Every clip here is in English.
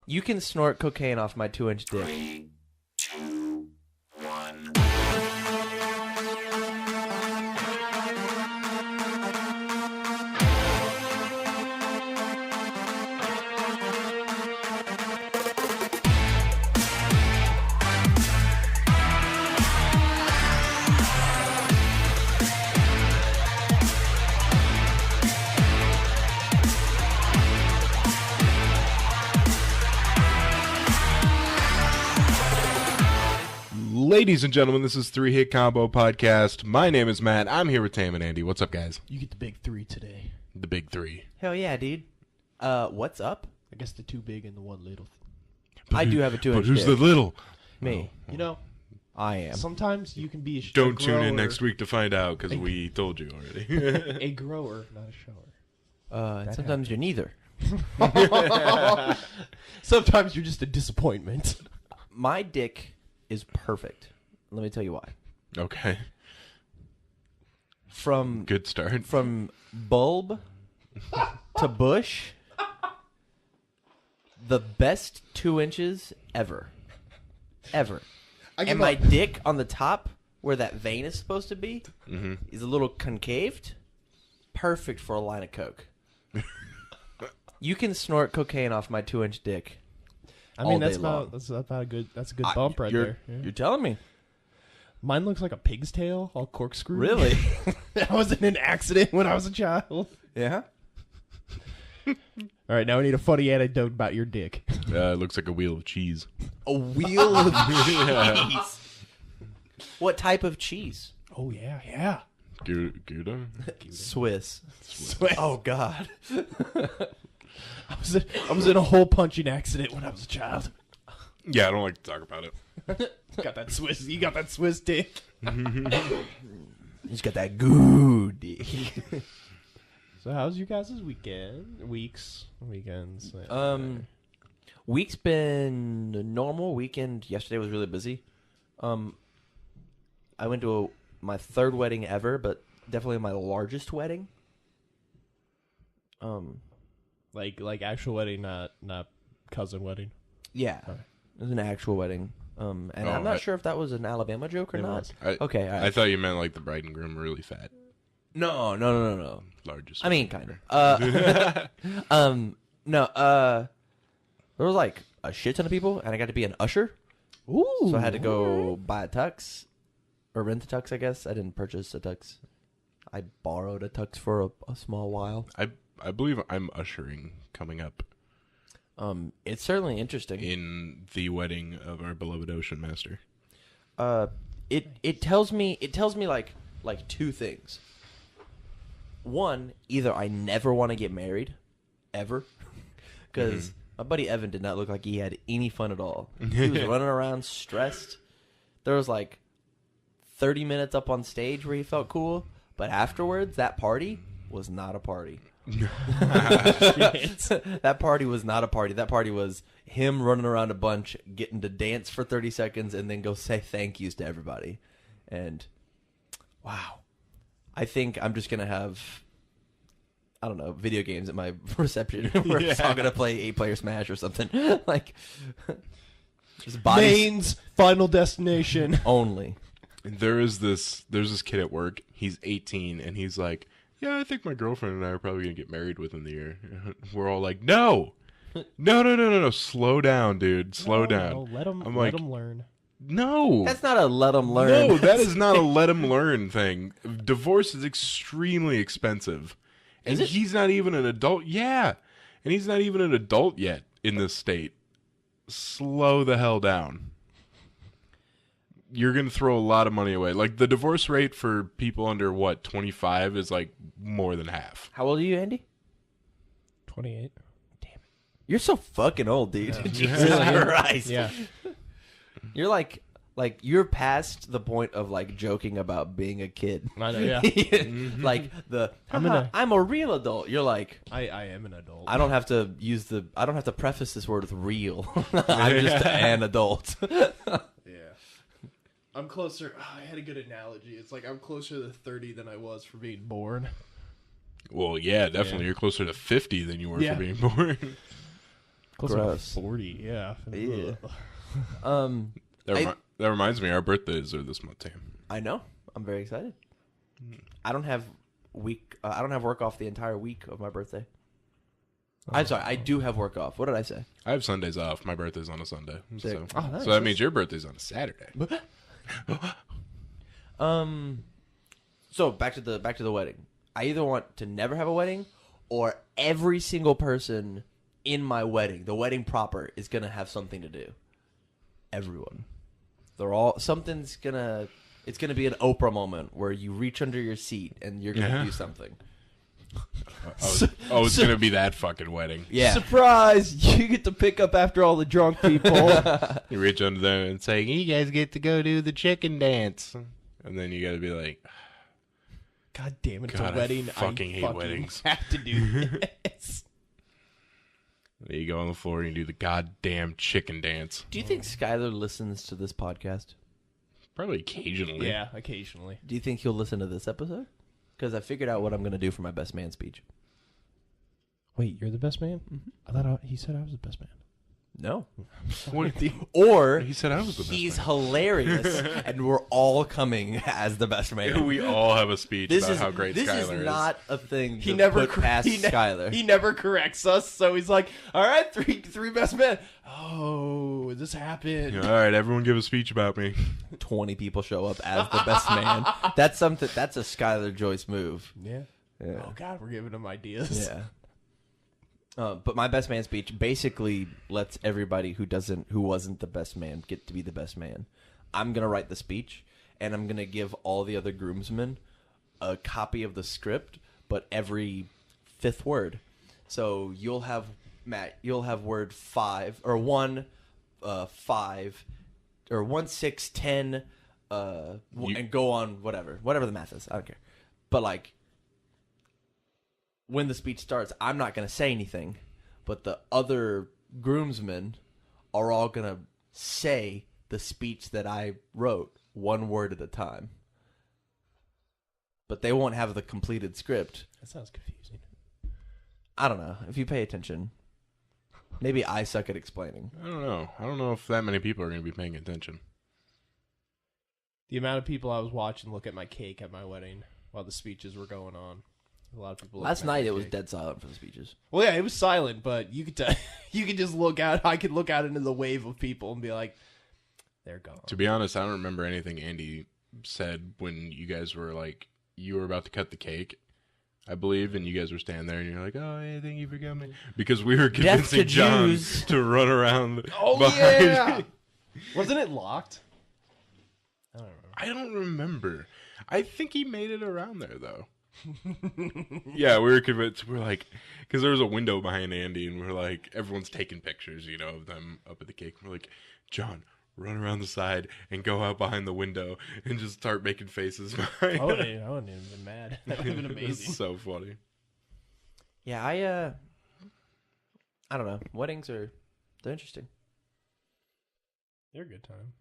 You can snort cocaine off my 2-inch dick. 3, 2, 1. Ladies and gentlemen, this is Three Hit Combo Podcast. My name is Matt. I'm here with Tam and Andy. What's up, guys? You get the big three today. The big three. Hell yeah, dude. What's up? I guess the two big and the one little. I do have a 2-inch But who's dick. the little? Me. You know, I am. sometimes you can be a Don't grower, tune in next week to find out, because we told you already. a grower, not a shower. And sometimes you're neither. Sometimes you're just a disappointment. My dick is perfect. Let me tell you why. Okay. From Good start. From bulb to bush, the best 2 inches ever. Ever. And my dick on the top, where that vein is supposed to be, is a little concaved. Perfect for a line of coke. You can snort cocaine off my 2-inch dick. I mean, all that's day long. about a good. That's a good bump right there. Yeah. You're telling me. Mine looks like a pig's tail, all corkscrew. Really? That was in an accident when I was a child. Yeah? All right, now we need a funny anecdote about your dick. It looks like a wheel of cheese. A wheel of cheese. What type of cheese? Oh yeah. Gouda? Swiss. Sweat. Oh, God. I was in a hole punching accident when I was a child. Yeah, I don't like to talk about it. Got that Swiss. You got that Swiss dick. He's got that good dick. So how's you guys' weekend? Weekends. Week's been normal. Weekend yesterday was really busy. I went to my third wedding ever, but definitely my largest wedding. Like actual wedding, not cousin wedding. Yeah, Okay. it was an actual wedding. And Oh, I'm not sure if that was an Alabama joke or It not. was. Okay, all right. I thought you meant like the bride and groom were really fat. No. Largest. I mean, kind of. No. There was like a shit ton of people, and I got to be an usher. Ooh. So I had to go buy a tux, or rent a tux, I guess. I didn't purchase a tux. I borrowed a tux for a small while. I believe I'm ushering coming up It's certainly interesting. in the wedding of our beloved Ocean Master. It tells me like two things. One, either I never want to get married, ever, because my buddy Evan did not look like he had any fun at all. He was running around stressed. There was like 30 minutes up on stage where he felt cool, but afterwards, that party was not a party. That party was not a party. That party was him running around a bunch, getting to dance for 30 seconds, and then go say thank yous to everybody. And wow. I think I'm just going to have, I don't know, video games at my reception. We're all going to play 8-player Smash or something. Like, just bodies Maine's Final Destination. only. There's this kid at work. He's 18, and he's like, "Yeah, I think my girlfriend and I are probably gonna get married within the year." We're all like, "No, slow down, dude, slow down." No, let them learn. No, That's not a let them learn. no, that is not a let him learn thing. Divorce is extremely expensive, and Is it? he's not even an adult. Yeah, and he's not even an adult yet in this state. Slow the hell down. You're gonna throw a lot of money away. Like the divorce rate for people under 25 is like more than half. How old are you, Andy? 28. You're so fucking old, dude. Jesus Really? Christ. Yeah. You're like you're past the point of like joking about being a kid. I know, yeah. Like I'm I'm a real adult. You're like, I am an adult. I don't have to preface this word with real. I'm just an adult. Yeah. I'm closer. I had a good analogy. It's like I'm closer to 30 than I was for being born. Well, yeah, definitely. Yeah. You're closer to 50 than you were Yeah. for being born. Closer Gross. to 40, yeah. Yeah. That reminds me, our birthdays are this month, too. I know. I'm very excited. I don't have I don't have work off the entire week of my birthday. I'm sorry. I do have work off. What did I say? I have Sundays off. My birthday's on a Sunday. Sick. So, Oh, nice. so that means your birthday's on a Saturday. So back to the wedding. I either want to never have a wedding, or every single person in my wedding, the wedding proper, is gonna have something to do. Everyone. They're all it's gonna be an Oprah moment where you reach under your seat and you're gonna do something. It's going to be that fucking wedding. Yeah. Surprise! You get to pick up after all the drunk people. You reach under there and say, you guys get to go do the chicken dance. And then you got to be like, God damn it, it's God, a wedding. I fucking hate weddings. Have to do this. there you go on the floor and you do the goddamn chicken dance. Do you think Skylar listens to this podcast? Probably occasionally. Yeah, occasionally. Do you think he'll listen to this episode? Because I figured out what I'm gonna do for my best man speech. Wait, you're the best man? Mm-hmm. I thought he said I was the best man. No. What? Or He said I was the best he's man. hilarious, and we're all coming as the best man. We all have a speech about how great this Skylar is not a thing He to never put past Skylar. He never corrects us, so he's like, "All right, three best men." Oh, this happened. All right, everyone give a speech about me. 20 people show up as the best man. That's a Skylar Joyce move. Yeah. Yeah. Oh God, we're giving him ideas. Yeah. But my best man speech basically lets everybody who wasn't the best man get to be the best man. I'm gonna write the speech, and I'm gonna give all the other groomsmen a copy of the script, but every fifth word. So you'll have word 5 or 1, 5, or 1, 6, 10, and go on whatever the math is. I don't care. But like, when the speech starts, I'm not going to say anything, but the other groomsmen are all going to say the speech that I wrote, one word at a time. But they won't have the completed script. That sounds confusing. I don't know. If you pay attention, maybe I suck at explaining. I don't know. I don't know if that many people are going to be paying attention. The amount of people I was watching look at my cake at my wedding while the speeches were going on. A lot of people. Last night it was dead silent for the speeches. Well, yeah, it was silent, but you could you could just look out. I could look out into the wave of people and be like, "They're gone." To be honest, I don't remember anything Andy said when you guys were like, you were about to cut the cake, I believe, and you guys were standing there and you're like, "Oh, yeah, thank you for coming," because we were Death convincing to John Jews. to run around. Oh behind yeah, wasn't it locked? I don't remember. I don't remember. I think he made it around there though. Yeah, we were convinced. We're like, because there was a window behind Andy, and we're like, everyone's taking pictures, of them up at the cake. We're like, John, run around the side and go out behind the window and just start making faces behind. I wouldn't even been mad. That would have been amazing. It's so funny. Yeah, I don't know. They're interesting. They're a good time.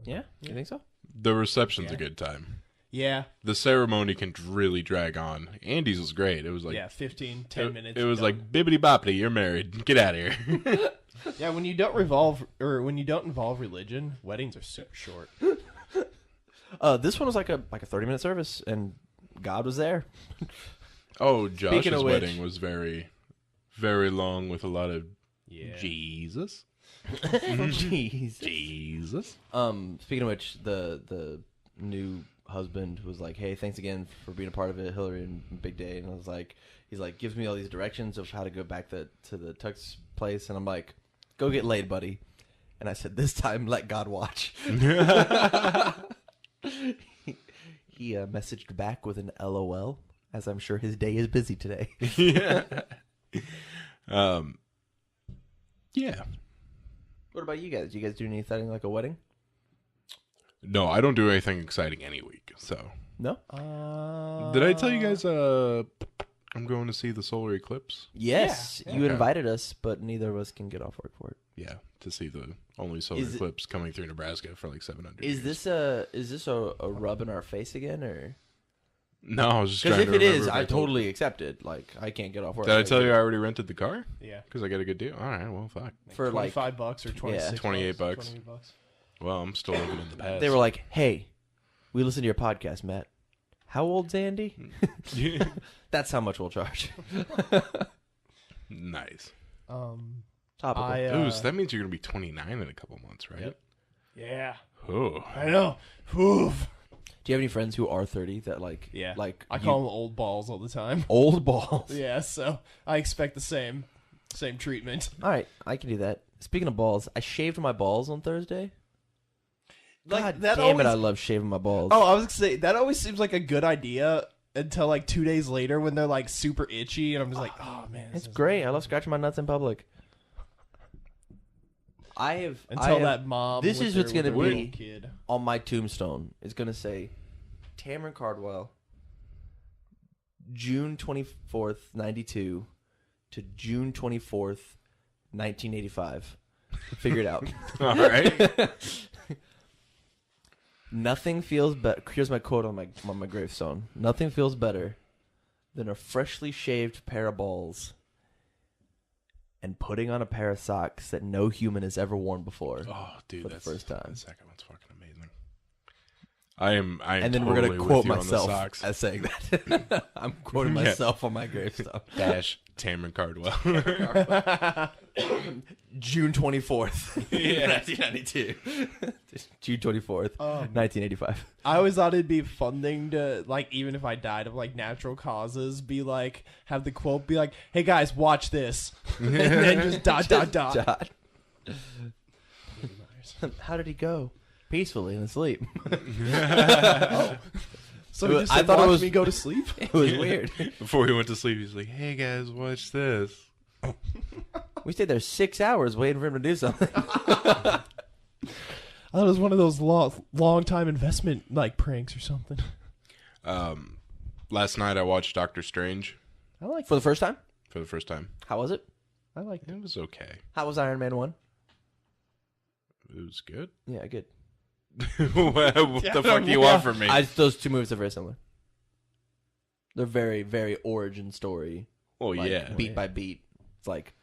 Yeah? You think so? The reception's Yeah. a good time. Yeah, The ceremony can really drag on. Andy's was great. It was like, yeah, 15, 10 minutes. It was done. like bibbity boppity. You're married. Get out of here. Yeah, when you don't involve religion, weddings are so short. This one was like a 30-minute service, and God was there. Oh, Speaking Josh's of which- wedding was very, very long with a lot of Yeah. Jesus. Jeez. Jesus. Speaking of which, the new husband was like, "Hey, thanks again for being a part of it, Hillary and Big Day." And I was like, he's like, gives me all these directions of how to go back to the Tux place, and I'm like, "Go get laid, buddy." And I said, "This time, let God watch." He messaged back with an LOL, as I'm sure his day is busy today. Yeah. Yeah. What about you guys? Do you guys do anything like a wedding? No, I don't do anything exciting any week. So, No. did I tell you guys? I'm going to see the solar eclipse. Yes, Yeah. you Okay. invited us, but neither of us can get off work for it. Yeah, to see the only solar Is it- eclipse coming through Nebraska for like 700 Is years. this a rub in our face again, or No, I was just Because trying if to it remember is, if I told totally accept it. Like, I can't get off work. Did I tell you I already rented the car? Yeah. Because I got a good deal. All right, well, fuck. For like, $25 or 26 $28 bucks. Well, I'm still living in the past. they were like, "Hey, we listen to your podcast, Matt. How old's Andy?" That's how much we'll charge. Nice. Topical. Ooh, so that means you're gonna be 29 in a couple months, right? Yep. Yeah. Oh, I know. Oof. Do you have any friends who are 30 that like? Yeah. Like I call them old balls all the time. old balls. Yeah, so I expect the same treatment. All right, I can do that. Speaking of balls, I shaved my balls on Thursday. Like, God that damn it! always- I love shaving my balls. Oh, I was gonna say that always seems like a good idea until like 2 days later when they're like super itchy, and I'm just like, oh man, this it's is- great. I love scratching my nuts in public. Until that mom. This with is what's their- gonna with their be little kid. on my tombstone. It's gonna say, Cameron Cardwell, June 24th, 92, to June 24th, 1985. Figure it out. all right. Nothing feels better. Here's my quote on my gravestone. Nothing feels better than a freshly shaved pair of balls and putting on a pair of socks that no human has ever worn before. Oh, dude, For the that's first time. The second one's fucking amazing. I am. And then totally we're with gonna quote you on the myself socks. as saying that. I'm quoting Yeah. myself on my gravestone. Dash Cameron Cardwell. June 24th, Yeah. 1992. June 24th, 1985. I always thought it'd be a fun thing to like, even if I died of like natural causes, be like, have the quote be like, "Hey guys, watch this," and then just dot dot dot. Dot. How did he go? Peacefully in his sleep. So he just I said, thought it watch was- me go to sleep. It was weird. Before he went to sleep, he's like, "Hey guys, watch this." We stayed there 6 hours waiting for him to do something. I thought it was one of those long time investment like pranks or something. Last night I watched Doctor Strange I like. For the first time? for the first time. How was it? I like. It was okay. How was Iron Man 1? It was good. Yeah, good. what the fuck do you want from me? Those two movies are very similar. They're very, very origin story. well, Like, yeah. beat by beat. It's like,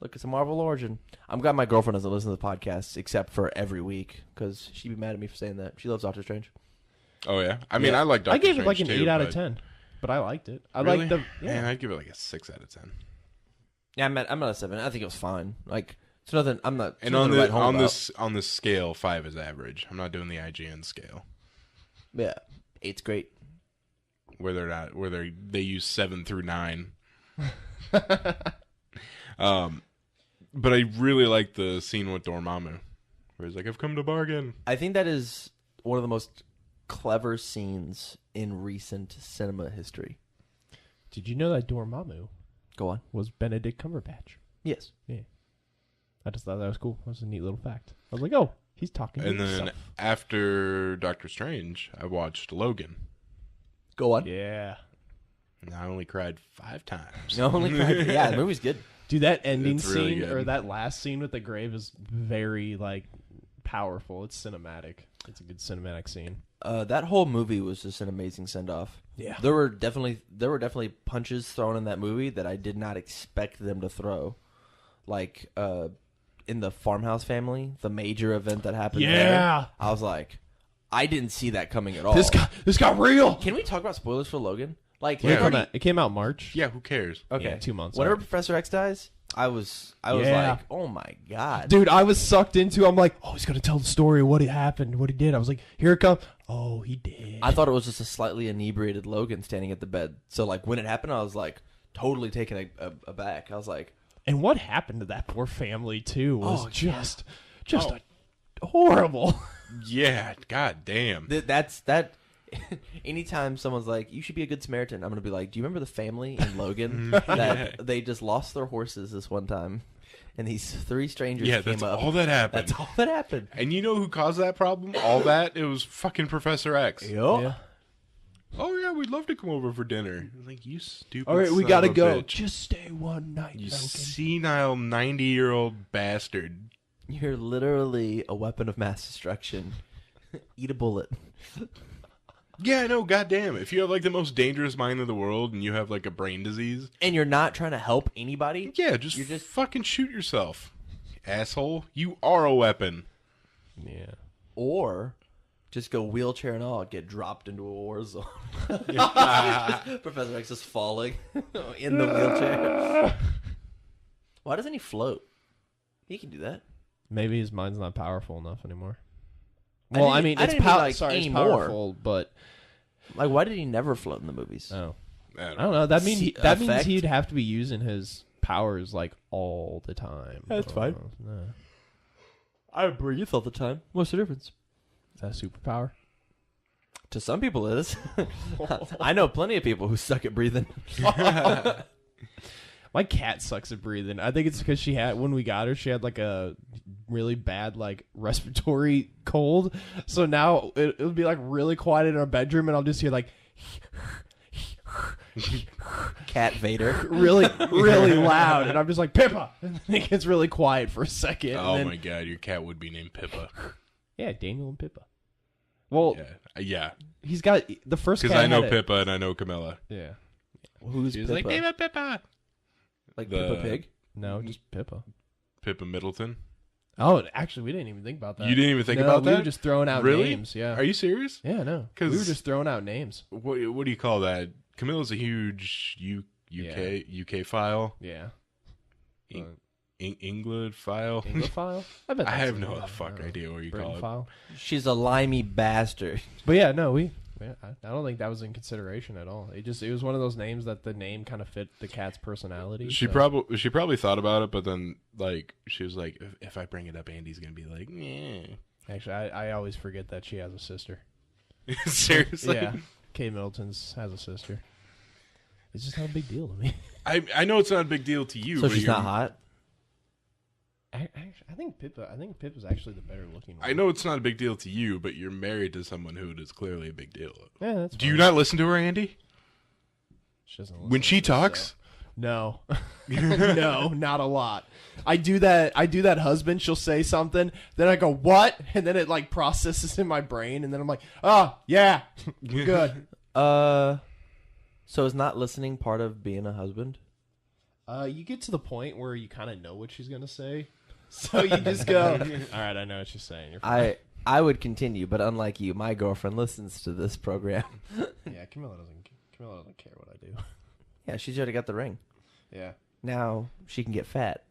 look, it's a Marvel origin. I'm glad my girlfriend doesn't listen to the podcast except for every week because she'd be mad at me for saying that. She loves Doctor Strange. Oh yeah. I mean, Yeah. I like Doctor I gave Strange it like an too, 8 out of but- 10, but I liked it. I Really? like the Man, I'd give it like a 6 out of 10. Yeah, I'm at a 7. I think it was fine. Like, it's nothing. I'm not. And nothing on to the write home about. on this scale, 5 is average. I'm not doing the IGN scale Yeah, 8's great. where they use 7 through 9. But I really like the scene with Dormammu, where he's like, "I've come to bargain." I think that is one of the most clever scenes in recent cinema history. Did you know that Dormammu Go on. was Benedict Cumberbatch? Yes. I just thought that was cool. That was a neat little fact. I was like, oh, he's talking to And then himself. after Doctor Strange, I watched Logan, Go on. Yeah. and I only cried 5 times. No, only yeah, the movie's good. Dude, that ending It's really scene good. or that last scene with the grave is very like powerful. It's cinematic. It's a good cinematic scene. That whole movie was just an amazing send off. Yeah. There were definitely punches thrown in that movie that I did not expect them to throw. Like in the Farmhouse Family, the major event that happened there. Yeah. I was like, I didn't see that coming at all. This got real. Can we talk about spoilers for Logan? Like, Yeah. It came out March. Yeah, who cares? okay, Yeah, 2 months Whenever out. Professor X dies, I was Yeah. like, oh my god, Dude, I was sucked into. I'm like, oh, he's gonna tell the story of what happened, what he did. I was like, here it comes. Oh, he did. I thought it was just a slightly inebriated Logan standing at the bed. So like when it happened, I was like totally taken aback. I was like, And what happened to that poor family too was Oh, just horrible. Yeah, god damn. That's anytime someone's like, you should be a good Samaritan, I'm gonna be like, do you remember the family in Logan that they just lost their horses this one time, and these 3 strangers Yeah, came that's up. all that happened. That's all that happened. And you know who caused that problem? All that? It was fucking Professor X. Yeah. Oh yeah, we'd love to come over for dinner. Like, you stupid All right, we son gotta of a go. bitch. Just stay one night, You Logan. senile 90-year-old bastard. You're literally a weapon of mass destruction. Eat a bullet. Yeah, no, goddamn. If you have like the most dangerous mind in the world and you have like a brain disease, And you're not trying to help anybody. yeah, just fucking shoot yourself, asshole. You are a weapon. Yeah. Or just go wheelchair and all, get dropped into a war zone. Professor X is falling in the wheelchair. Why doesn't he float? He can do that. Maybe his mind's not powerful enough anymore. I Well, didn't- I mean, I it's didn't mean, like, it's anymore. powerful, but Like, why did he never float in the movies? oh, I I don't know. That means See, that means effect? he'd have to be using his powers like all the time. That's fine. No. I breathe all the time. What's the difference? Is that a superpower? To some people, it is. I know plenty of people who suck at breathing. My cat sucks at breathing. I think it's because when we got her, she had like a really bad like respiratory cold. So now it'll be like really quiet in our bedroom, and I'll just hear like Cat Vader. really, really loud, and I'm just like Pippa, and then it gets really quiet for a second. Oh and then, my god, your cat would be named Pippa. Yeah, Daniel and Pippa. Well, Yeah, he's got the first because cat I know had it- Pippa and I know Camilla. Yeah, Who's She was Pippa? like, name it Pippa. Like the- Pippa Pig? no, just Pippa. Pippa Middleton. Oh, actually, we didn't even think about that. You didn't even think No, about we that? were just throwing out Really? names. Yeah. Are you serious? Yeah, no. 'Cause- We were just throwing out names. What do you call that? Camilla's a huge UK file. Yeah. England file. Anglophile? I bet I that's have what no it is. I fuck don't know. idea what you Britain call it. file. She's a limey bastard. But yeah, no, I don't think that was in consideration at all. It was one of those names that the name kind of fit the cat's personality. She so- probably thought about it, but then like she was like, if I bring it up, Andy's gonna be like, yeah. Actually, I always forget that she has a sister. Seriously. Yeah. Kate Middleton's has a sister. It's just not a big deal to me. I know it's not a big deal to you. So but she's you're- not hot? I think Pippa's actually the better looking one. I know it's not a big deal to you, but you're married to someone who it is clearly a big deal. Yeah, that's Do you fine. not listen to her, Andy? She doesn't When listen she to this, talks? so- No. No, not a lot. I do that husband, she'll say something, then I go, what? And then it like processes in my brain, and then I'm like, oh, yeah, good. So is not listening part of being a husband? You get to the point where you kind of know what she's going to say. So you just go, all right, I know what she's saying. You're fine. I would continue, but unlike you, my girlfriend listens to this program. Yeah, Camilla doesn't care what I do. Yeah, she's already got the ring. Yeah. Now she can get fat.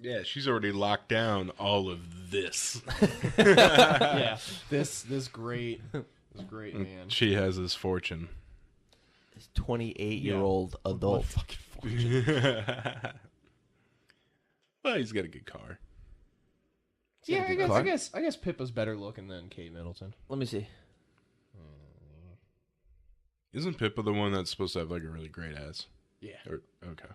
Yeah, she's already locked down all of this. Yeah. This great man. She has his fortune. This 28-year-old adult. Fucking fortune. Well, he's got a good car. Yeah, a good car. I guess Pippa's better looking than Kate Middleton. Let me see. Isn't Pippa the one that's supposed to have like a really great ass? Yeah. Okay.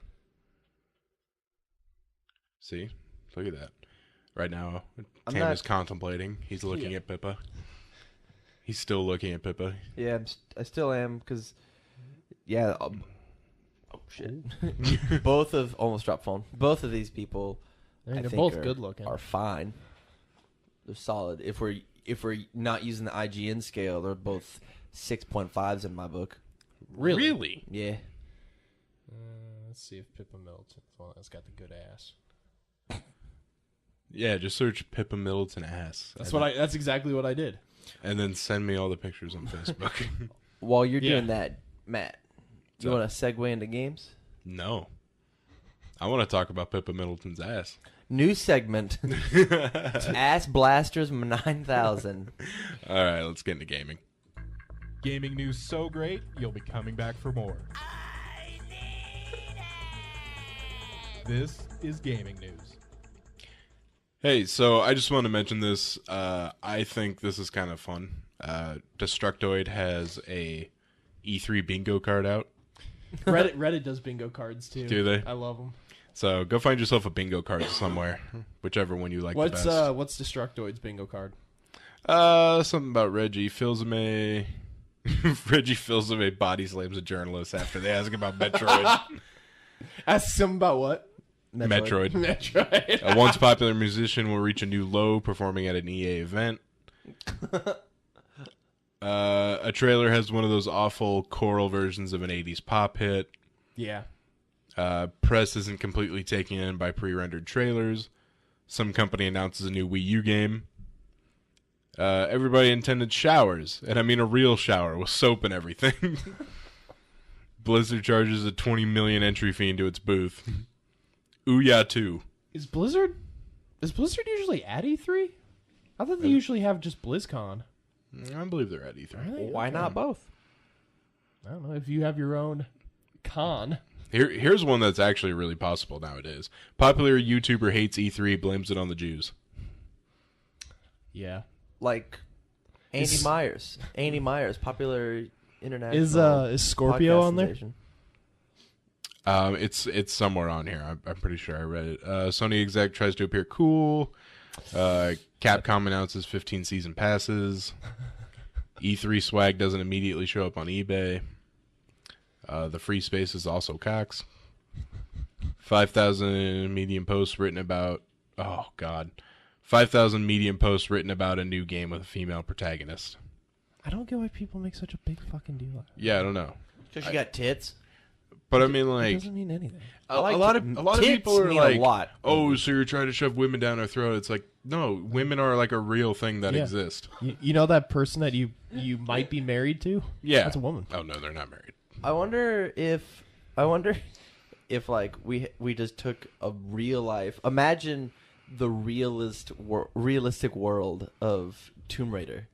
See? Look at that. Right now, Tam not- is contemplating. He's looking Yeah. at Pippa. He's still looking at Pippa. Yeah, I still am because, yeah. Oh shit! Almost dropped phone. Both of these people, I mean, I they're think both are, good looking. Are fine. They're solid. If we're not using the IGN scale, they're both 6.5s in my book. Really? Yeah. Let's see if Pippa Middleton's the one that's got the good ass. Yeah, just search Pippa Middleton ass. That's exactly what I did. And then send me all the pictures on Facebook. While you're Yeah. doing that, Matt, you So- want to segue into games? No. I want to talk about Pippa Middleton's ass. New segment. Ass Blasters 9000. All right, let's get into gaming. Gaming news so great, you'll be coming back for more. This is gaming news. Hey, so I just want to mention this. I think this is kind of fun. Destructoid has a E3 bingo card out. Reddit does bingo cards too. Do they? I love them. So go find yourself a bingo card somewhere, whichever one you like the best. What's Destructoid's bingo card? Something about Reggie fills him a body slams a journalist after they ask about Metroid. Ask some about what? Metroid. Metroid. A once popular musician will reach a new low performing at an EA event. A trailer has one of those awful choral versions of an 80s pop hit. Yeah. Press isn't completely taken in by pre-rendered trailers. Some company announces a new Wii U game. Everybody intended showers, and I mean a real shower with soap and everything. Blizzard charges a $20 million entry fee into its booth. Ouya 2. Is Blizzard usually at E3? I thought they usually have just BlizzCon. I believe they're at E3. Really? Why not both? I don't know. If you have your own con. Here's one that's actually really possible nowadays. Popular YouTuber hates E3, blames it on the Jews. Yeah. Like Andy Is- Myers. Andy Myers, popular international. Is Scorpio podcast on there? sensation. It's somewhere on here. I'm pretty sure I read it. Sony exec tries to appear cool. Capcom announces 15 season passes. E3 swag doesn't immediately show up on eBay. The free space is also Cox. 5,000 medium posts written about... Oh, God. 5,000 medium posts written about a new game with a female protagonist. I don't get why people make such a big fucking deal out of it. Yeah, I don't know. Because you got tits. But I mean, It like... doesn't mean anything. A like lot of tits people are mean like, a lot. oh, so you're trying to shove women down our throat. It's like, no, women are like a real thing that Yeah. exist. You know that person that you might be married to? Yeah. That's a woman. Oh, no, they're not married. I wonder if like we just took a real life. Imagine the realistic world of Tomb Raider,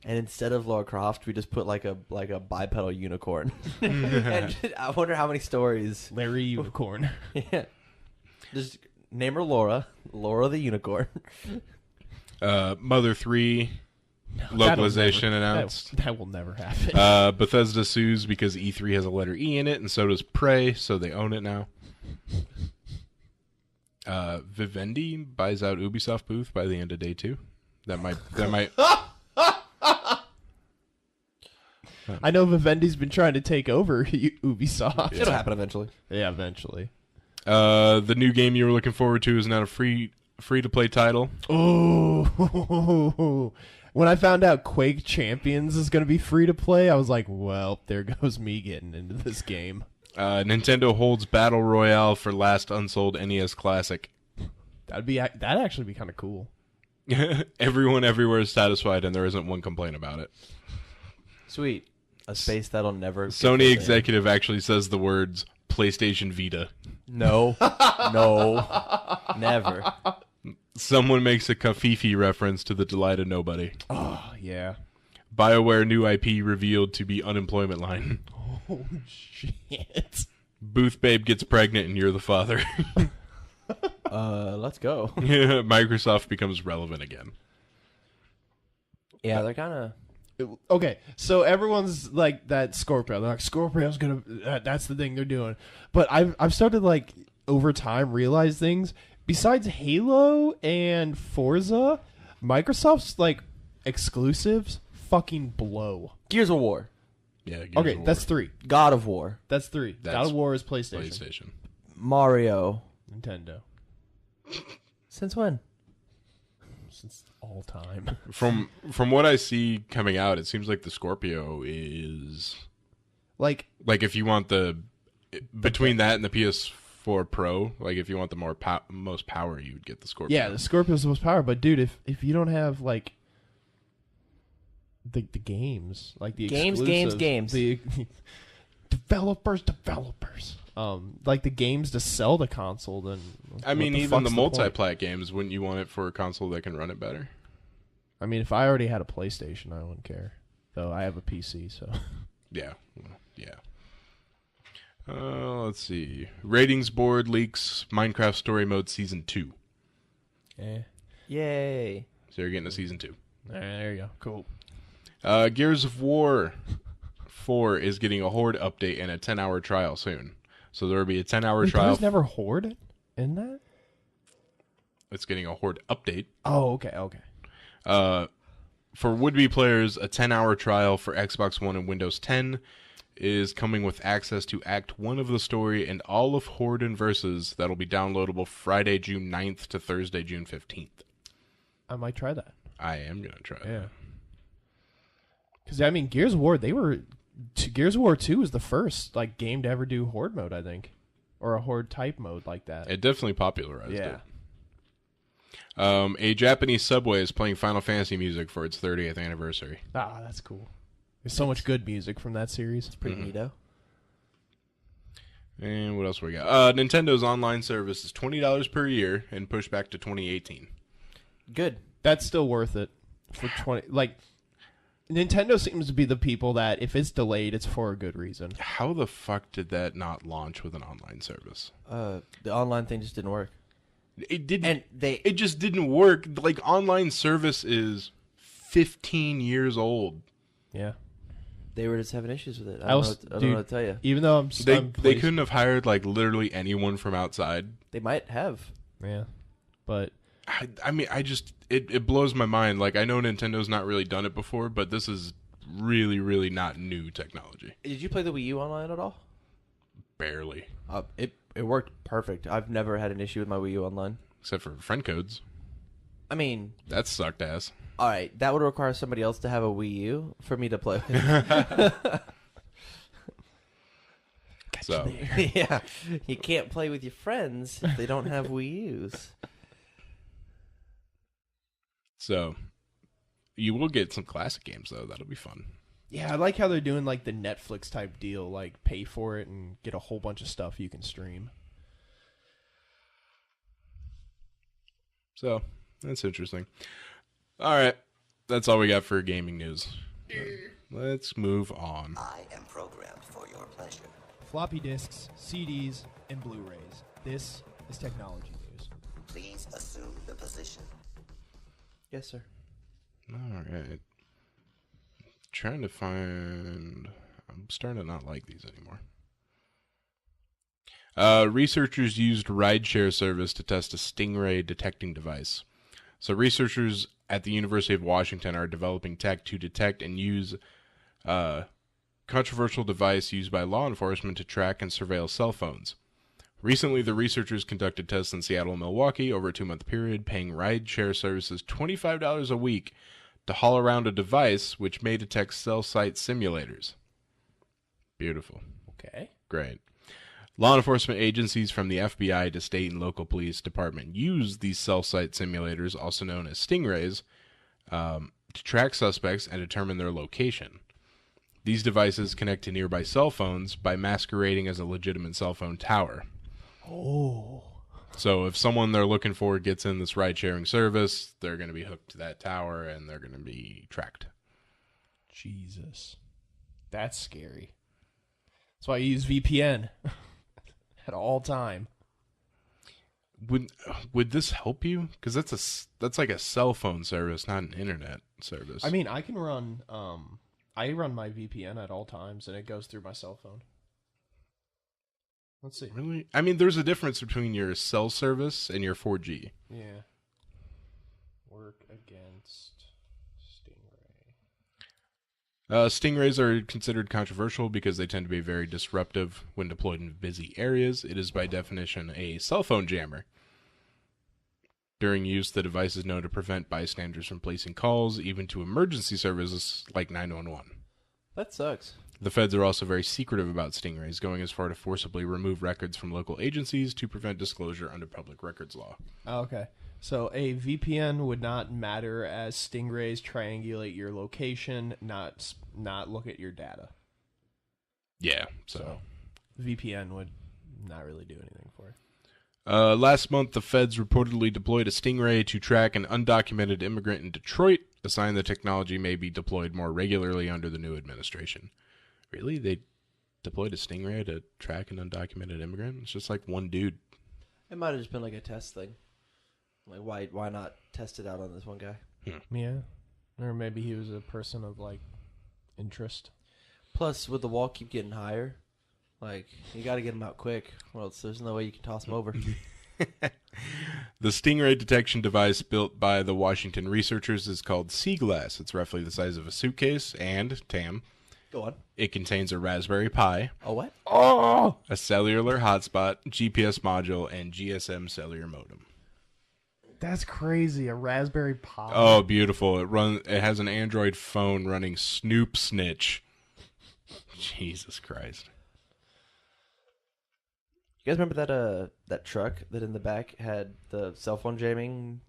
and instead of Lara Croft, we just put like a bipedal unicorn. And I wonder how many stories. Larry Unicorn. Yeah, just name her Laura the unicorn. Mother 3 localization announced. That will never happen. Bethesda sues because E3 has a letter E in it, and so does Prey, so they own it now. Vivendi buys out Ubisoft booth by the end of day 2. That might. I know Vivendi's been trying to take over Ubisoft. It'll happen eventually. Yeah, eventually. The new game you were looking forward to is now a free to play title. Oh, when I found out Quake Champions is going to be free to play, I was like, well, there goes me getting into this game. Nintendo holds Battle Royale for last unsold NES Classic. That'd actually be kind of cool. Everyone everywhere is satisfied, and there isn't one complaint about it. Sweet. A space that'll never. get Sony filled in. executive actually says the words PlayStation Vita. No, no, never. Someone makes a Kafifi reference to the delight of nobody. Oh, yeah. BioWare new IP revealed to be unemployment line. Oh, shit. Booth Babe gets pregnant and you're the father. Let's go. Microsoft becomes relevant again. Yeah, they're kind of. Okay, so everyone's like that Scorpio. They're like, Scorpio's gonna. That's the thing they're doing. But I've started like over time realize things. Besides Halo and Forza, Microsoft's like exclusives fucking blow. Gears of War, Yeah. Gears Okay, of War. that's 3. God of War, That's 3. That's God of War is PlayStation. PlayStation. Mario. Nintendo. Since when? Since all time. From what I see coming out, it seems like the Scorpio is Like, like if you want the between that and the PS4 Pro, like if you want the most power, you would get the Scorpio. yeah, the Scorpio's the most power. But dude, if you don't have like the games, like the Games, exclusives, the developers, like the games to sell the console, then I mean, what even the fuck's point? multi-plat games, wouldn't you want it for a console that can run it better? I mean, if I already had a PlayStation, I wouldn't care. Though I have a PC, so Yeah, yeah. Let's see. Ratings board leaks Minecraft Story Mode Season 2. Yay! So you're getting a Season 2. there you go. Cool. Gears of War 4 is getting a Horde update and a 10-hour trial soon. So there will be a 10-hour Wait, there trial. was never Horde in that? It's getting a Horde update. Oh, okay. For would-be players, a 10-hour trial for Xbox One and Windows 10 is coming with access to Act 1 of the story and all of Horde and Versus that'll be downloadable Friday, June 9th to Thursday, June 15th. I might try that. I am going to try it. Yeah. Because I mean, Gears of War, Gears of War 2 was the first like game to ever do horde mode, I think, or a horde type mode like that. It definitely popularized Yeah. it. A Japanese subway is playing Final Fantasy music for its 30th anniversary. Ah, that's cool. There's so much good music from that series. Pretty neato. And what else we got? Nintendo's online service is $20 per year and pushed back to 2018. Good. That's still worth it for 20. Like, Nintendo seems to be the people that if it's delayed, it's for a good reason. How the fuck did that not launch with an online service? The online thing just didn't work. It didn't. And It just didn't work. Like, online service is 15 years old. Yeah. they were just having issues with it. I I don't, was- know, I don't dude, know what to tell you. Even though I'm They pleased- couldn't have hired like literally anyone from outside. They might have. Yeah. But I mean, it blows my mind. Like, I know Nintendo's not really done it before, but this is really, really not new technology. Did you play the Wii U online at all? Barely. It worked perfect. I've never had an issue with my Wii U online. Except for friend codes. I mean, That sucked ass. all right, that would require somebody else to have a Wii U for me to play with. So, Yeah, you can't play with your friends if they don't have Wii U's. so you will get some classic games though. That'll be fun. yeah, I like how they're doing like the Netflix type deal, like pay for it and get a whole bunch of stuff you can stream. So that's interesting. All right, that's all we got for gaming news. Let's move on. I am programmed for your pleasure. Floppy disks, CDs, and Blu-rays. This is technology news. Please assume the position. Yes, sir. All right. Trying to find. I'm starting to not like these anymore. Researchers used rideshare service to test a stingray detecting device. So researchers at the University of Washington are developing tech to detect and use controversial device used by law enforcement to track and surveil cell phones. Recently, the researchers conducted tests in Seattle and Milwaukee over a 2-month period, paying rideshare services $25 a week to haul around a device which may detect cell site simulators. Beautiful. Okay. Great. Law enforcement agencies from the FBI to state and local police department use these cell site simulators, also known as stingrays, to track suspects and determine their location. These devices connect to nearby cell phones by masquerading as a legitimate cell phone tower. Oh. So if someone they're looking for gets in this ride-sharing service, they're going to be hooked to that tower and they're going to be tracked. Jesus. That's scary. That's why I use VPN at all time. Would this help you? Because that's like a cell phone service, not an internet service. I mean, I can run I run my VPN at all times and it goes through my cell phone. Let's see. Really? I mean, there's a difference between your cell service and your 4G. Yeah. Work against Stingray. Stingrays are considered controversial because they tend to be very disruptive when deployed in busy areas. It is by definition a cell phone jammer. During use, the device is known to prevent bystanders from placing calls, even to emergency services like 911. That sucks. The feds are also very secretive about stingrays, going as far to forcibly remove records from local agencies to prevent disclosure under public records law. Oh, okay. So a VPN would not matter as stingrays triangulate your location, not look at your data. Yeah, so. VPN would not really do anything for it. Last month, the feds reportedly deployed a stingray to track an undocumented immigrant in Detroit, a sign the technology may be deployed more regularly under the new administration. Really? They deployed a stingray to track an undocumented immigrant? It's just like one dude. It might have just been like a test thing. Like, why not test it out on this one guy? Yeah. Or maybe he was a person of, like, interest. Plus, with the wall keep getting higher, like, you got to get him out quick, or else there's no way you can toss him over. The stingray detection device built by the Washington researchers is called Sea Glass. It's roughly the size of a suitcase, and, Tam, Go on. it contains a Raspberry Pi, Oh, what? a cellular hotspot, GPS module, and GSM cellular modem. That's crazy. A Raspberry Pi. Oh, beautiful! It has an Android phone running Snoop Snitch. Jesus Christ! You guys remember that truck that in the back had the cell phone jamming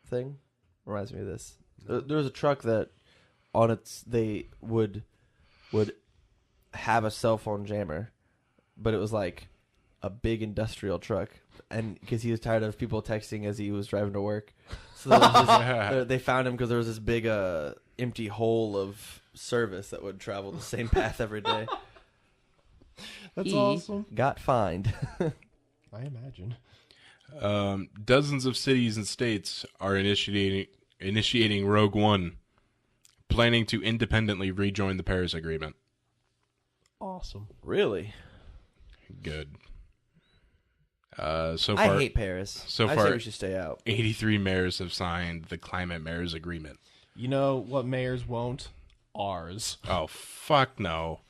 thing? Reminds me of this. There was a truck that on its they would have a cell phone jammer, but it was like a big industrial truck, and because he was tired of people texting as he was driving to work, so there was this, they found him because there was this big empty hole of service that would travel the same path every day. That's He awesome. got fined. I imagine. Dozens of cities and states are initiating Rogue One, planning to independently rejoin the Paris Agreement. Awesome. Really? Good. So far, I hate Paris. so I far- say we should stay out. 83 mayors have signed the Climate Mayors Agreement. You know what mayors won't? Ours. Oh, fuck no.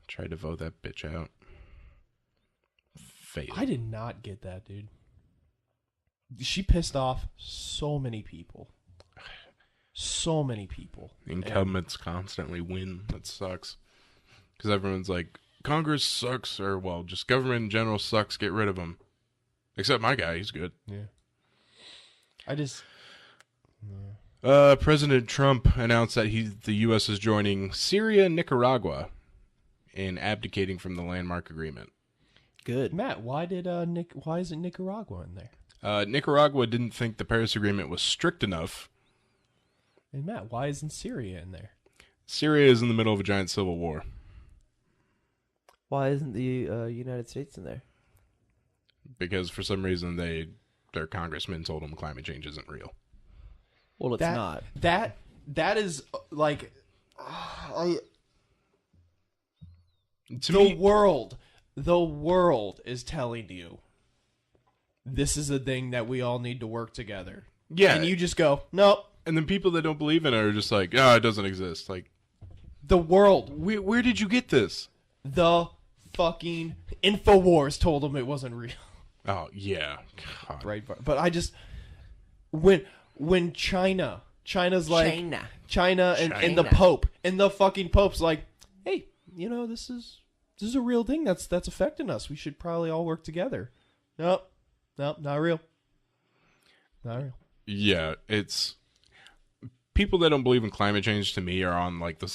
Tried to vote that bitch out. Failed. I did not get that, dude. She pissed off so many people. So many people. Incumbents constantly win. That sucks. Because everyone's like, Congress sucks, or, well, just government in general sucks, get rid of them. Except my guy, he's good. Yeah. I just... President Trump announced that the U.S. is joining Syria and Nicaragua in abdicating from the landmark agreement. Good. Matt, why isn't Nicaragua in there? Nicaragua didn't think the Paris Agreement was strict enough. And Matt, why isn't Syria in there? Syria is in the middle of a giant civil war. Why isn't the United States in there? Because for some reason their congressman told them climate change isn't real. Well, it's not. That is like To the me, world is telling you this is a thing that we all need to work together. yeah. And you just go, nope. And then people that don't believe in it are just like, it doesn't exist. Like, The world, where did you get this? the fucking InfoWars told them it wasn't real. Oh, yeah. God. Right, but I just when China's like China and the Pope, and the fucking Pope's like, hey, this is a real thing that's affecting us. We should probably all work together. Nope, not real. Not real. Yeah, it's... People that don't believe in climate change, to me, are on, like, the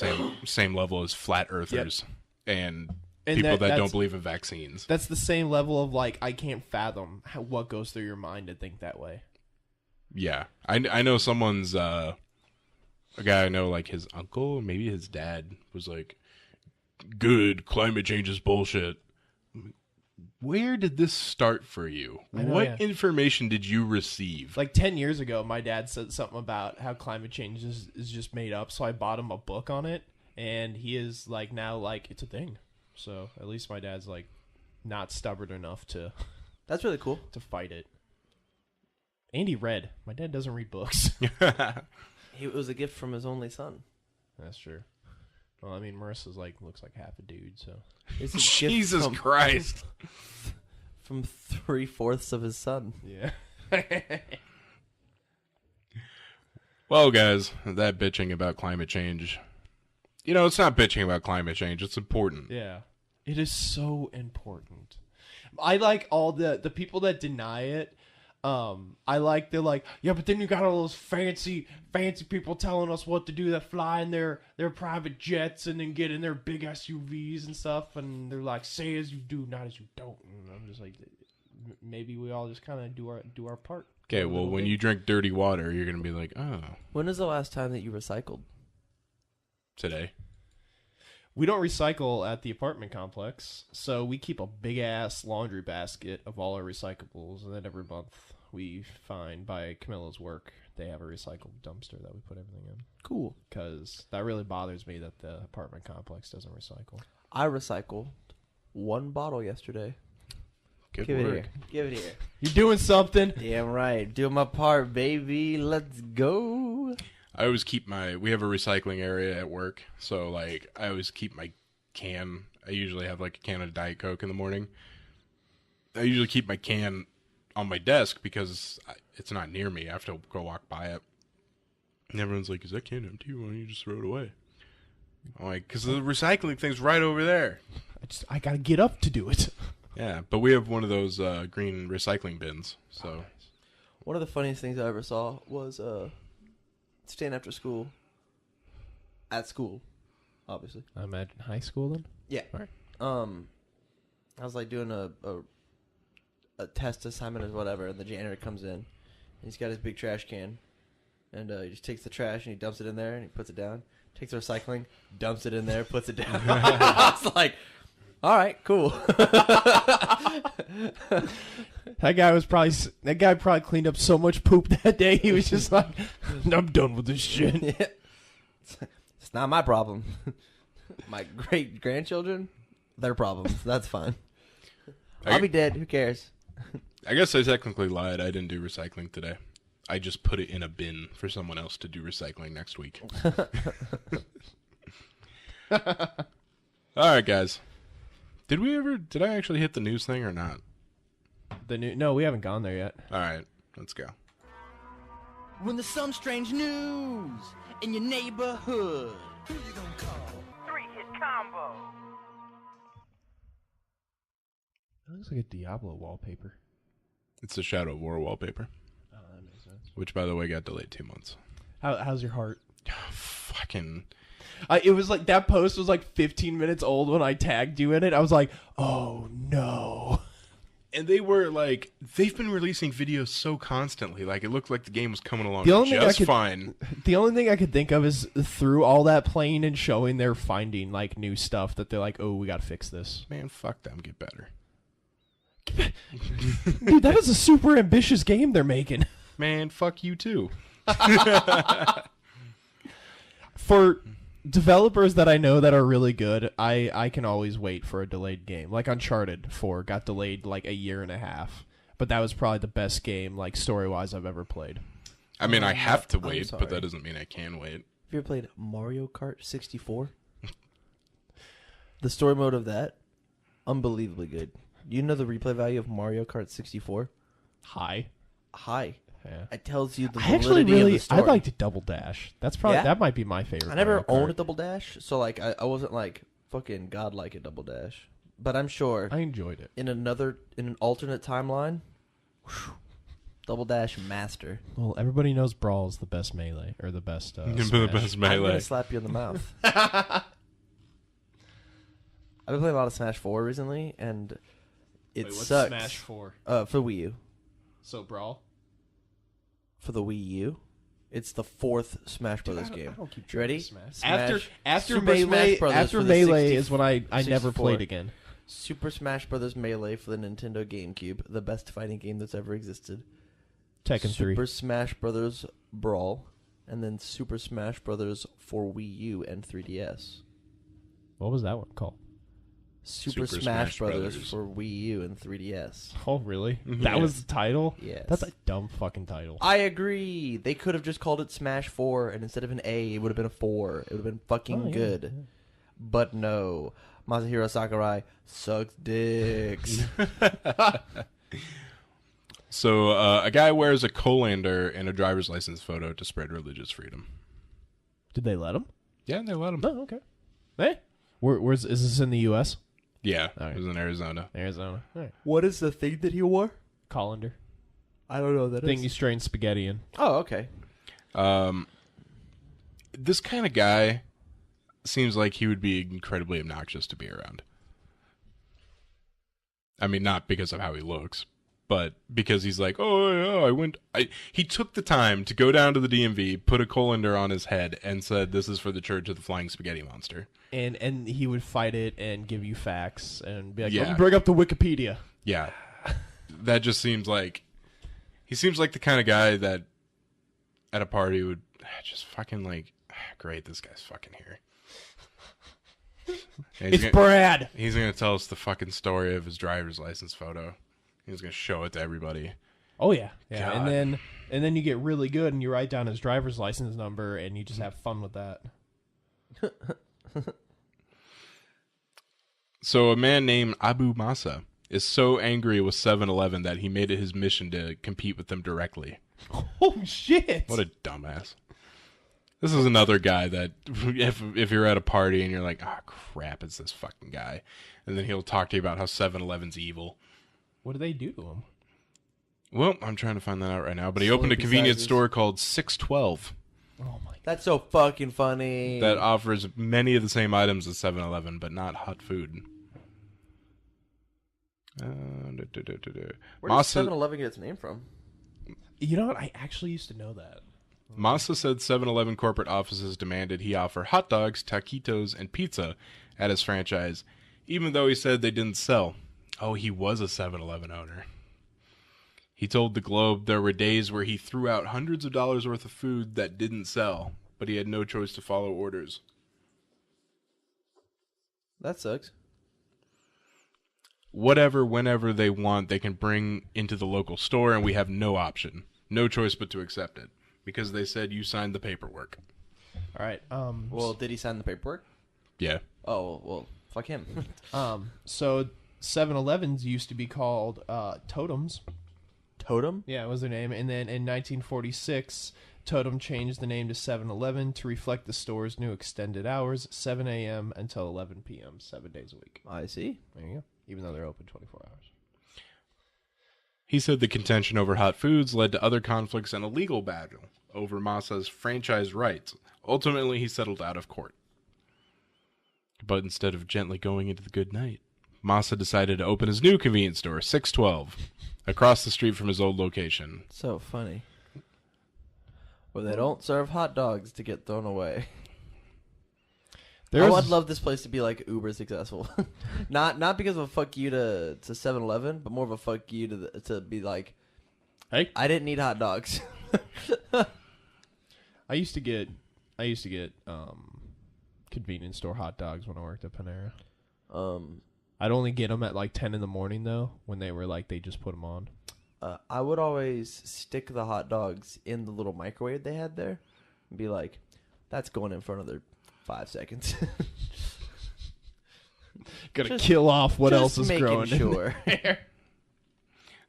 same level as flat earthers. And people that don't believe in vaccines. That's the same level of, like, I can't fathom what goes through your mind to think that way. Yeah. I know someone's... a guy I know, like, his uncle, maybe his dad, was like, good, climate change is bullshit. Where did this start for you? I know, What yeah. information did you receive? Like 10 years ago, my dad said something about how climate change is just made up, so I bought him a book on it, and he is like now like it's a thing. So at least my dad's like not stubborn enough to That's really cool. fight it. Andy read. My dad doesn't read books. It was a gift from his only son. That's true. Well, I mean, Marissa's looks like half a dude, so It's a gift Jesus from, Christ. from 3/4 of his son. yeah. Well, guys, that bitching about climate change. It's not bitching about climate change. It's important. Yeah. It is so important. I like all the people that deny it. They're like, yeah, but then you got all those fancy people telling us what to do that fly in their private jets and then get in their big SUVs and stuff, and they're like, say as you do, not as you don't. And I'm just like, maybe we all just kind of do our part. Okay, well, when you drink dirty water, you're going to be like, oh, When was the last time that you recycled? today. We don't recycle at the apartment complex, so we keep a big ass laundry basket of all our recyclables, and then every month we find by Camilla's work they have a recycled dumpster that we put everything in. Cool. Because that really bothers me that the apartment complex doesn't recycle. I recycled one bottle yesterday. Good Give it work. here. Give it here. You're doing something. Damn right. Doing my part, baby. Let's go. I always keep we have a recycling area at work, so, like, I always keep my can. I usually have, like, a can of Diet Coke in the morning. I usually keep my can on my desk because it's not near me. I have to go walk by it. And everyone's like, "Is that can empty? Why don't you just throw it away?" I'm like, "Because the recycling thing's right over there." I gotta get up to do it. Yeah, but we have one of those green recycling bins. So One of the funniest things I ever saw was staying after school. At school, obviously. I imagine high school then. Yeah. All right. I was like doing a test assignment or whatever, and the janitor comes in, and he's got his big trash can, and he just takes the trash and he dumps it in there and he puts it down. Takes the recycling, dumps it in there, puts it down. I was like, all right, cool. That guy probably cleaned up so much poop that day. He was just like, I'm done with this shit. It's not my problem. My great grandchildren, their problems. That's fine. I'll be dead. Who cares? I guess I technically lied. I didn't do recycling today. I just put it in a bin for someone else to do recycling next week. All right, guys. Did I actually hit the news thing or not? No, we haven't gone there yet. All right, let's go. When there's some strange news in your neighborhood. Who you gonna call? 3-hit combo. It looks like a Diablo wallpaper. It's the Shadow of War wallpaper, Oh, that makes sense. which, by the way, got delayed 2 months. How's your heart? Fucking... It was like that post was like 15 minutes old when I tagged you in it. I was like, oh no. And they were like, they've been releasing videos so constantly. Like, it looked like the game was coming along The only thing just fine. The only thing I could think of is through all that playing and showing, they're finding like new stuff that they're like, oh, we gotta fix this. Man, fuck them. Get better. Dude, that is a super ambitious game they're making. Man, fuck you too. For developers that I know that are really good, I can always wait for a delayed game. Like Uncharted 4 got delayed like a year and a half. But that was probably the best game, like story-wise, I've ever played. I mean, I have to I'm wait, sorry. but that doesn't mean I can wait. Have you ever played Mario Kart 64? The story mode of that, unbelievably good. You know the replay value of Mario Kart 64? High. High. Yeah. It tells you the I actually validity of the story. I'd like to Double Dash. That's probably Yeah? that might be my favorite. I never Mario Kart. owned a Double Dash, so like I wasn't like fucking godlike at Double Dash. But I'm sure I enjoyed it. in an alternate timeline, whew, Double Dash master. Well, everybody knows Brawl is the best melee or the best. The Smash. best I'm melee. gonna slap you in the mouth. I've been playing a lot of Smash 4 recently, and it sucks. Smash 4? For Wii U. So Brawl. For the Wii U, it's the fourth Smash Brothers game. I don't keep You ready? Smash. Smash- After Super Melee, Smash Brothers after for the Melee 60 is when I never 64. played again. Super Smash Brothers Melee for the Nintendo GameCube, the best fighting game that's ever existed. Tekken 3. Super Smash Brothers Brawl, and then Super Smash Brothers for Wii U and 3DS. What was that one called? Super Super Smash Smash Brothers Brothers. for Wii U and 3DS. Oh, really? Mhm. That Yeah. was the title? Yes. That's a dumb fucking title. I agree. They could have just called it Smash 4, and instead of an A, it would have been a 4. It would have been fucking Oh, yeah, good. yeah. But no. Masahiro Sakurai sucks dicks. So, a guy wears a colander in a driver's license photo to spread religious freedom. Did they let him? Yeah, they let him. Oh, okay. Hey, is this in the U.S.? Yeah, All right. it was in Arizona. Arizona. All right. What is the thing that he wore? Colander. I don't know that Thing you strain spaghetti in. Oh, okay. This kind of guy seems like he would be incredibly obnoxious to be around. I mean, not because of how he looks, but because he's like, oh, yeah, he took the time to go down to the DMV, put a colander on his head, and said, this is for the Church of the Flying Spaghetti Monster. And he would fight it and give you facts and be like, Yeah. bring up the Wikipedia. Yeah. That just seems like... He seems like the kind of guy that at a party would just fucking like, great, this guy's fucking here. And It's Brad. He's going to tell us the fucking story of his driver's license photo. He's going to show it to everybody. Oh yeah, yeah. God. And then you get really good and you write down his driver's license number and you just have fun with that. So a man named Abu Masa is so angry with 7-Eleven that he made it his mission to compete with them directly. Oh shit! What a dumbass. This is another guy that if you're at a party and you're like, ah, crap, it's this fucking guy. And then he'll talk to you about how 7-Eleven's evil. What do they do to him? Well, I'm trying to find that out right now. But he opened a convenience store called 612 Oh my! That's so fucking funny. that offers many of the same items as 7-Eleven, but not hot food. Where does 7-Eleven get its name from? You know what? I actually used to know that. Massa said 7-Eleven corporate offices demanded he offer hot dogs, taquitos, and pizza at his franchise, even though he said they didn't sell. Oh, he was a 7-Eleven owner. He told the Globe there were days where he threw out hundreds of dollars worth of food that didn't sell, but he had no choice to follow orders. That sucks. Whatever, whenever they want, they can bring into the local store, and we have no option. No choice but to accept it. Because they said you signed the paperwork. All right. Well, did he sign the paperwork? Yeah. Oh, well, fuck him. So 7-Elevens used to be called Totems. Totem? Yeah, it was their name. And then in 1946, Totem changed the name to 7-Eleven to reflect the store's new extended hours, 7 a.m. until 11 p.m., 7 days a week. I see. There you go. Even though they're open 24 hours. He said the contention over hot foods led to other conflicts and a legal battle over Massa's franchise rights. Ultimately, he settled out of court. But instead of gently going into the good night, Massa decided to open his new convenience store, 612, across the street from his old location. So funny. Well, they don't serve hot dogs to get thrown away. I'd love this place to be like uber successful. not because of a fuck you to 7-Eleven, but more of a fuck you to be like, Hey, I didn't need hot dogs. I used to get convenience store hot dogs when I worked at Panera. I'd only get them at like 10 in the morning though, when they were like they just put them on. I would always stick the hot dogs in the little microwave they had there and be like, that's going in for another 5 seconds. Gotta kill off what else is making growing sure. in there.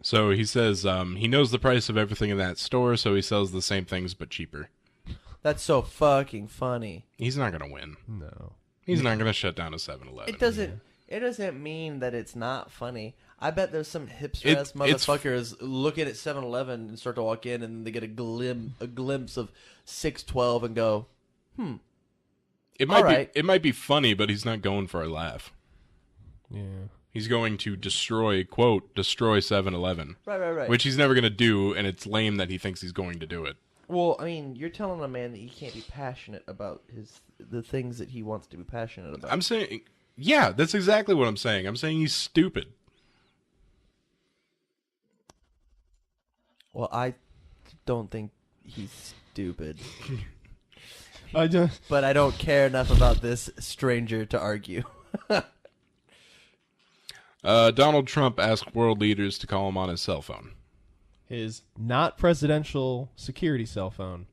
So he says he knows the price of everything in that store, so he sells the same things but cheaper. That's so fucking funny. He's not going to win. No. He's not going to shut down a 7-Eleven. It doesn't mean that it's not funny. I bet there's some hipster-ass motherfuckers looking at 7-Eleven and start to walk in and they get a glimpse of 612 and go, It might right. be. It might be funny, but he's not going for a laugh. Yeah. He's going to destroy 7-Eleven. Right. Which he's never going to do, and it's lame that he thinks he's going to do it. Well, I mean, you're telling a man that he can't be passionate about the things that he wants to be passionate about. I'm saying, yeah, that's exactly what I'm saying. I'm saying he's stupid. Well, I don't think he's stupid. But I don't care enough about this stranger to argue. Donald Trump asked world leaders to call him on his cell phone. his not presidential security cell phone.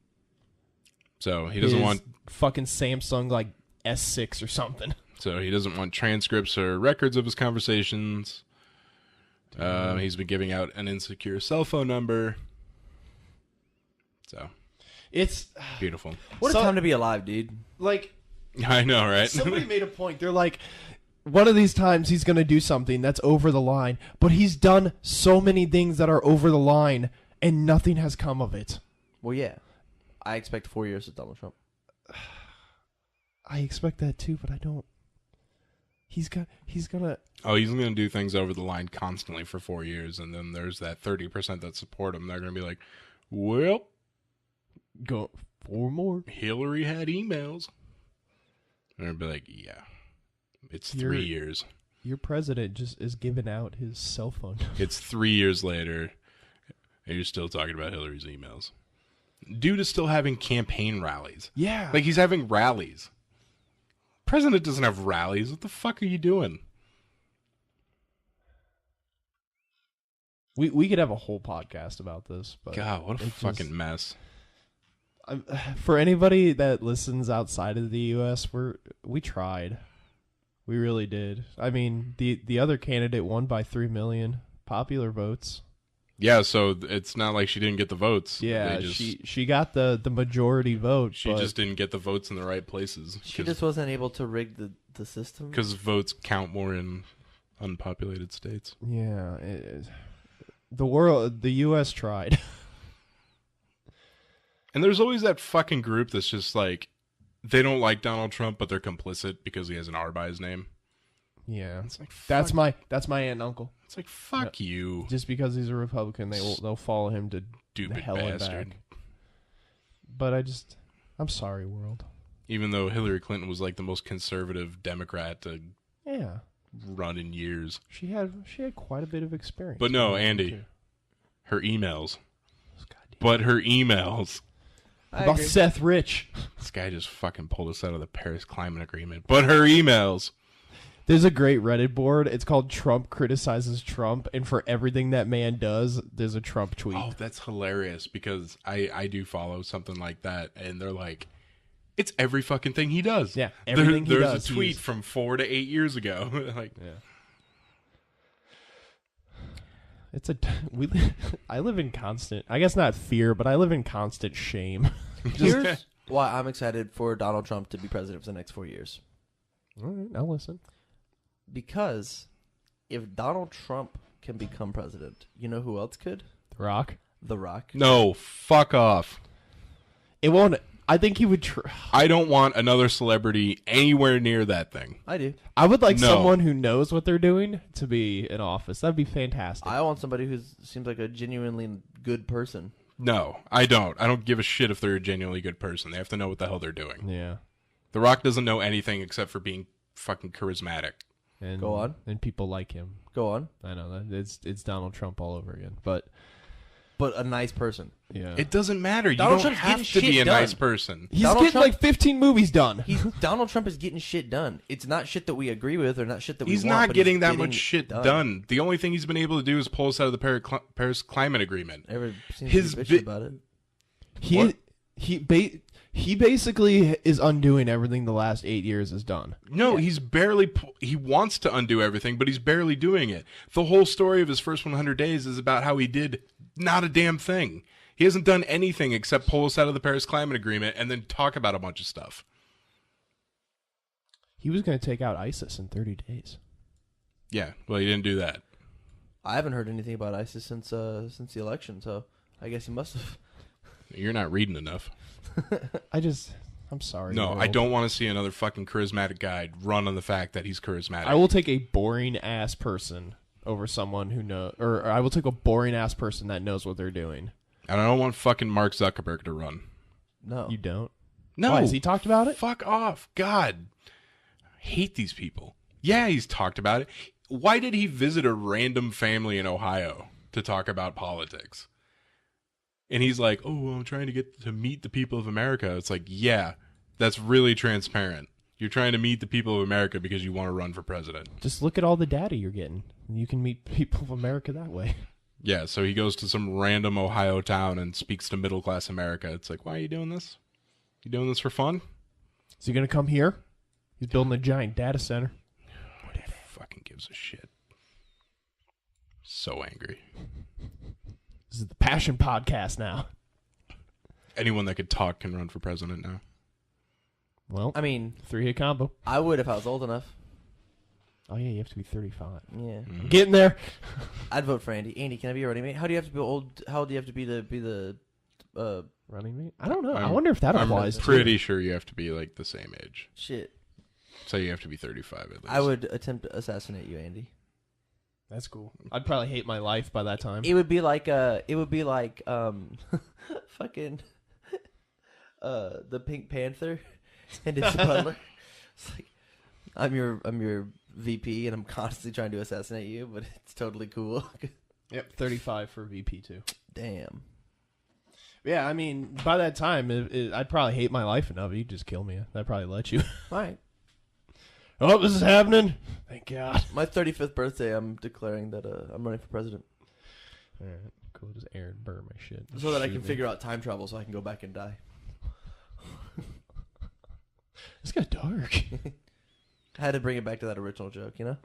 So he doesn't want fucking Samsung like S6 or something. So he doesn't want transcripts or records of his conversations. He's been giving out an insecure cell phone number. So It's beautiful. What a time to be alive, dude. like I know, right? somebody made a point. They're like, one of these times he's going to do something that's over the line, but he's done so many things that are over the line and nothing has come of it. Well, yeah. I expect 4 years with Donald Trump. I expect that too, but I don't. He's gonna. He's going to do things over the line constantly for 4 years, and then there's that 30% that support him. They're going to be like, well, Go 4 more. Hillary had emails. And they'll be like, yeah, it's 3 years. Your president just is giving out his cell phone. It's 3 years later, and you're still talking about Hillary's emails. Dude is still having campaign rallies. Yeah. Like, he's having rallies. President doesn't have rallies. What the fuck are you doing? We could have a whole podcast about this, but God, what a it fucking just- mess. For anybody that listens outside of the U.S., we tried. We really did. I mean, the other candidate won by 3 million popular votes. Yeah, so it's not like she didn't get the votes. Yeah, They just, she got the majority vote. she but just didn't get the votes in the right places. She just wasn't able to rig the system. Because votes count more in unpopulated states. yeah, the U.S. tried. And there's always that fucking group that's just like, they don't like Donald Trump, but they're complicit because he has an R by his name. Yeah, It's like, that's fuck, my aunt and uncle. it's like, fuck you, Just because he's a Republican, they'll follow him to stupid hell and bastard. back. But I'm sorry, world. Even though Hillary Clinton was like the most conservative Democrat to Yeah, run in years. she had quite a bit of experience. But no, Andy, her emails. Goddamn. But her emails. About Seth Rich. This guy just fucking pulled us out of the Paris Climate Agreement. But her emails. There's a great Reddit board. It's called Trump Criticizes Trump, and for everything that man does, there's a Trump tweet. Oh, that's hilarious because I do follow something like that, and they're like, it's every fucking thing he does. Yeah, everything he there's does, a tweet he's- from 4 to 8 years ago. Like, It's I live in constant, I guess not fear, but I live in constant shame. Here's why I'm excited for Donald Trump to be president for the next 4 years. All right, I'll listen. Because if Donald Trump can become president, you know who else could? The Rock. The Rock. no, fuck off. It won't. I think he would. I don't want another celebrity anywhere near that thing. I do. I would like No. someone who knows what they're doing to be in office. That'd be fantastic. I want somebody who seems like a genuinely good person. No, I don't. I don't give a shit if they're a genuinely good person. They have to know what the hell they're doing. Yeah. The Rock doesn't know anything except for being fucking charismatic. And, Go on. And people like him. Go on. I know that it's Donald Trump all over again. But But a nice person. yeah, It doesn't matter. You Donald don't Trump's have getting to be shit a nice done. person. he's Donald getting Trump- like 15 movies done. Donald Trump is getting shit done. It's not shit that we agree with or not shit that we He's want. not but getting that getting much shit done. done. The only thing he's been able to do is pull us out of the Paris Climate Agreement. Everyone seems His to be bi- bitching about it. He basically is undoing everything the last 8 years has done. No, he's barely. He wants to undo everything, but he's barely doing it. The whole story of his first 100 days is about how he did not a damn thing. He hasn't done anything except pull us out of the Paris Climate Agreement and then talk about a bunch of stuff. He was going to take out ISIS in 30 days. Yeah, well, he didn't do that. I haven't heard anything about ISIS since the election, so I guess he must have. You're not reading enough. I'm sorry. No, I world. don't want to see another fucking charismatic guy run on the fact that he's charismatic. I will take a boring ass person over someone who knows, or I will take a boring ass person that knows what they're doing. And I don't want fucking Mark Zuckerberg to run. No. You don't? No. Why, has he talked about it? Fuck off. God. I hate these people. Yeah, he's talked about it. Why did he visit a random family in Ohio to talk about politics? And he's like, oh, well, I'm trying to get to meet the people of America. It's like, yeah, that's really transparent. You're trying to meet the people of America because you want to run for president. Just look at all the data you're getting. You can meet people of America that way. Yeah, so he goes to some random Ohio town and speaks to middle-class America. It's like, why are you doing this? You doing this for fun? Is he going to come here? He's building a giant data center. Nobody fucking gives a shit. So angry. This is the Passion Podcast now. Anyone that could talk can run for president now. Well, I mean, 3-hit combo. I would if I was old enough. Oh, yeah, you have to be 35. Yeah. Getting there. I'd vote for Andy. Andy, can I be your running mate? How do you have to be old? How old do you have to be the Running mate? I don't know. I I'm- wonder if that applies I'm to pretty sure you have to be like the same age. shit? So you have to be 35 at least. I would attempt to assassinate you, Andy. That's cool. I'd probably hate my life by that time. It would be like fucking the Pink Panther and his butler. It's like I'm your VP and I'm constantly trying to assassinate you, but it's totally cool. Yep, 35 for VP too. Damn. Yeah, I mean, by that time, I'd probably hate my life enough. You'd just kill me. I'd probably let you. All right. Oh, this is happening. Thank God. My 35th birthday, I'm declaring that I'm running for president All right, cool. Just Aaron burn my shit. so that I Shoot can me. figure out time travel so I can go back and die. This got dark. I had to bring it back to that original joke, you know?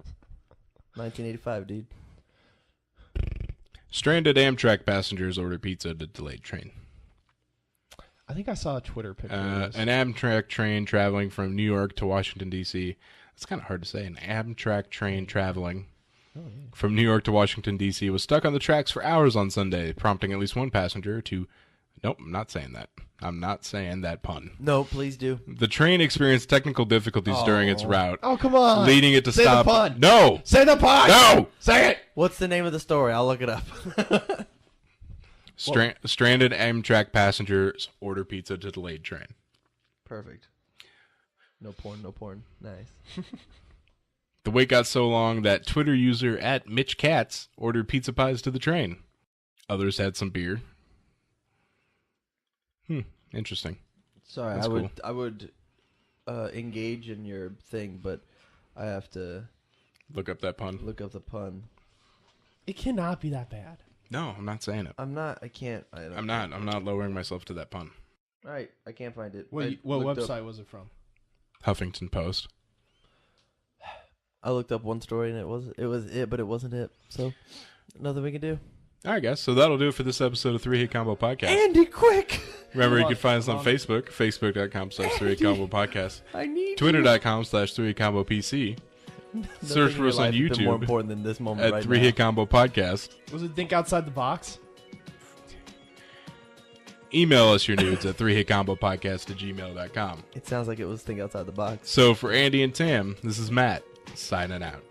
1985, dude. Stranded Amtrak passengers order pizza to delayed train. I think I saw a Twitter picture of this. An Amtrak train traveling from New York to Washington, D.C. It's kind of hard to say. An Amtrak train traveling from New York to Washington, D.C. was stuck on the tracks for hours on Sunday, prompting at least one passenger to... Nope, I'm not saying that. I'm not saying that pun. No, please do. The train experienced technical difficulties during its route, Oh, come on. leading it to Say stop. the pun. No! Say the pun. No! Say it. What's the name of the story? I'll look it up. Stranded Amtrak passengers order pizza to delayed train. Perfect. No porn, no porn. Nice. The wait got so long that Twitter user @MitchCats ordered pizza pies to the train. Others had some beer. Interesting. Sorry, That's I would engage in your thing, but I have to Look up that pun. look up the pun. It cannot be that bad. No, I'm not saying it. I'm not. I can't. I'm not lowering myself to that pun. All right, I can't find it. What I what looked up- website was it from? Huffington Post. I looked up one story and it was it, but it wasn't it. So nothing we can do. All right, guys. So that'll do it for this episode of 3 Hit Combo Podcast. Andy, quick! Remember, you Come can find us on on. Facebook, facebook.com/3 Hit Combo Podcast, I need twitter.com/3 Hit Combo PC, search for us on More YouTube important than this moment at right 3 now. Hit Combo Podcast. Was it Think Outside the Box? Email us your nudes at 3hitcombopodcast@gmail.com. It sounds like it was think outside the box. So for Andy and Tam, this is Matt signing out.